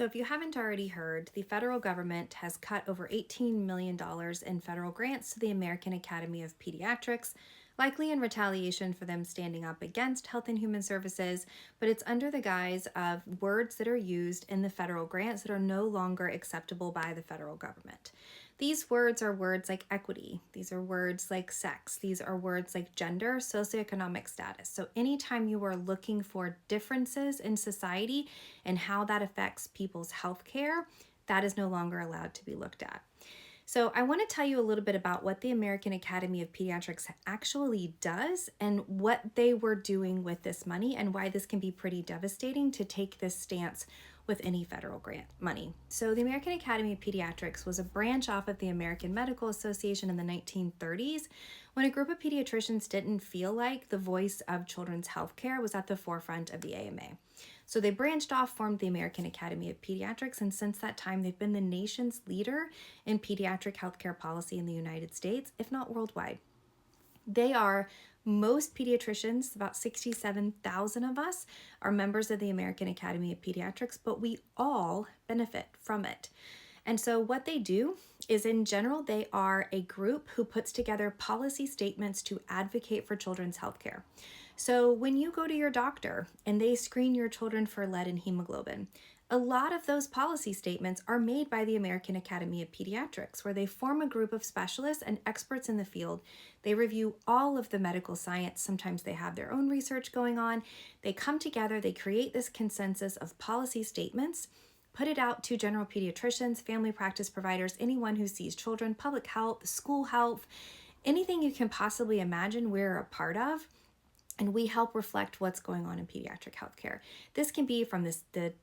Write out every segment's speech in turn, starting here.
So if you haven't already heard, the federal government has cut over $18 million in federal grants to the American Academy of Pediatrics, likely in retaliation for them standing up against Health and Human Services, but it's under the guise of words that are used in the federal grants that are no longer acceptable by the federal government. These words are words like equity. These are words like sex. These are words like gender, socioeconomic status. So anytime you are looking for differences in society and how that affects people's health care, that is no longer allowed to be looked at. So I want to tell you a little bit about what the American Academy of Pediatrics actually does and what they were doing with this money and why this can be pretty devastating to take this stance with any federal grant money. So the American Academy of Pediatrics was a branch off of the American Medical Association in the 1930s when a group of pediatricians didn't feel like the voice of children's health care was at the forefront of the AMA. So they branched off, formed the American Academy of Pediatrics, and since that time they've been the nation's leader in pediatric healthcare policy in the United States, if not worldwide. Most pediatricians, about 67,000 of us, are members of the American Academy of Pediatrics, but we all benefit from it. And so what they do is, in general, they are a group who puts together policy statements to advocate for children's health care. So when you go to your doctor and they screen your children for lead and hemoglobin, a lot of those policy statements are made by the American Academy of Pediatrics, where they form a group of specialists and experts in the field. They review all of the medical science. Sometimes they have their own research going on. They come together, they create this consensus of policy statements, put it out to general pediatricians, family practice providers, anyone who sees children, public health, school health, anything you can possibly imagine we're a part of. And we help reflect what's going on in pediatric healthcare. This can be from the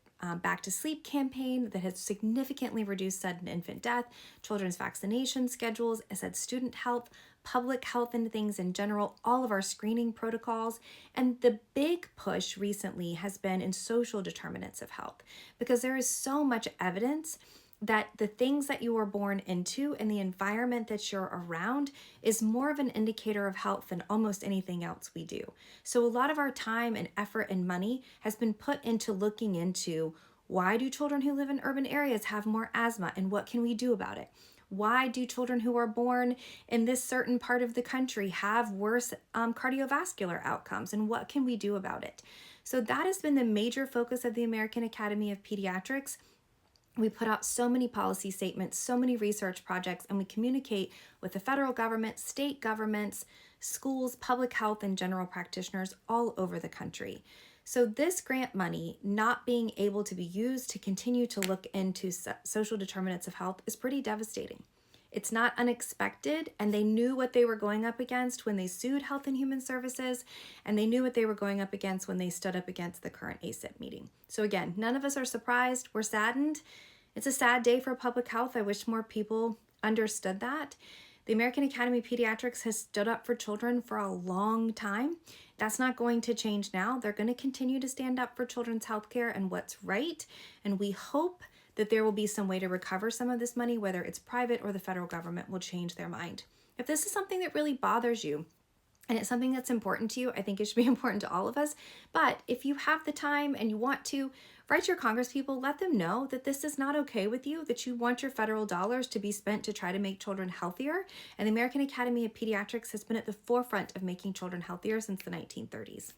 Back to Sleep campaign that has significantly reduced sudden infant death, children's vaccination schedules, I said student health, public health and things in general, all of our screening protocols. And the big push recently has been in social determinants of health, because there is so much evidence that the things that you were born into and the environment that you're around is more of an indicator of health than almost anything else we do. So a lot of our time and effort and money has been put into looking into, why do children who live in urban areas have more asthma and what can we do about it? Why do children who are born in this certain part of the country have worse cardiovascular outcomes and what can we do about it? So that has been the major focus of the American Academy of Pediatrics. We put out so many policy statements, so many research projects, and we communicate with the federal government, state governments, schools, public health, and general practitioners all over the country. So this grant money not being able to be used to continue to look into social determinants of health is pretty devastating. It's not unexpected, and they knew what they were going up against when they sued Health and Human Services, and they knew what they were going up against when they stood up against the current ACIP meeting. So again, none of us are surprised. We're saddened. It's a sad day for public health. I wish more people understood that. The American Academy of Pediatrics has stood up for children for a long time. That's not going to change now. They're going to continue to stand up for children's health care and what's right, and we hope that there will be some way to recover some of this money, whether it's private or the federal government will change their mind. If this is something that really bothers you, and it's something that's important to you, I think it should be important to all of us. But if you have the time and you want to, write your congresspeople, let them know that this is not okay with you, that you want your federal dollars to be spent to try to make children healthier. And the American Academy of Pediatrics has been at the forefront of making children healthier since the 1930s.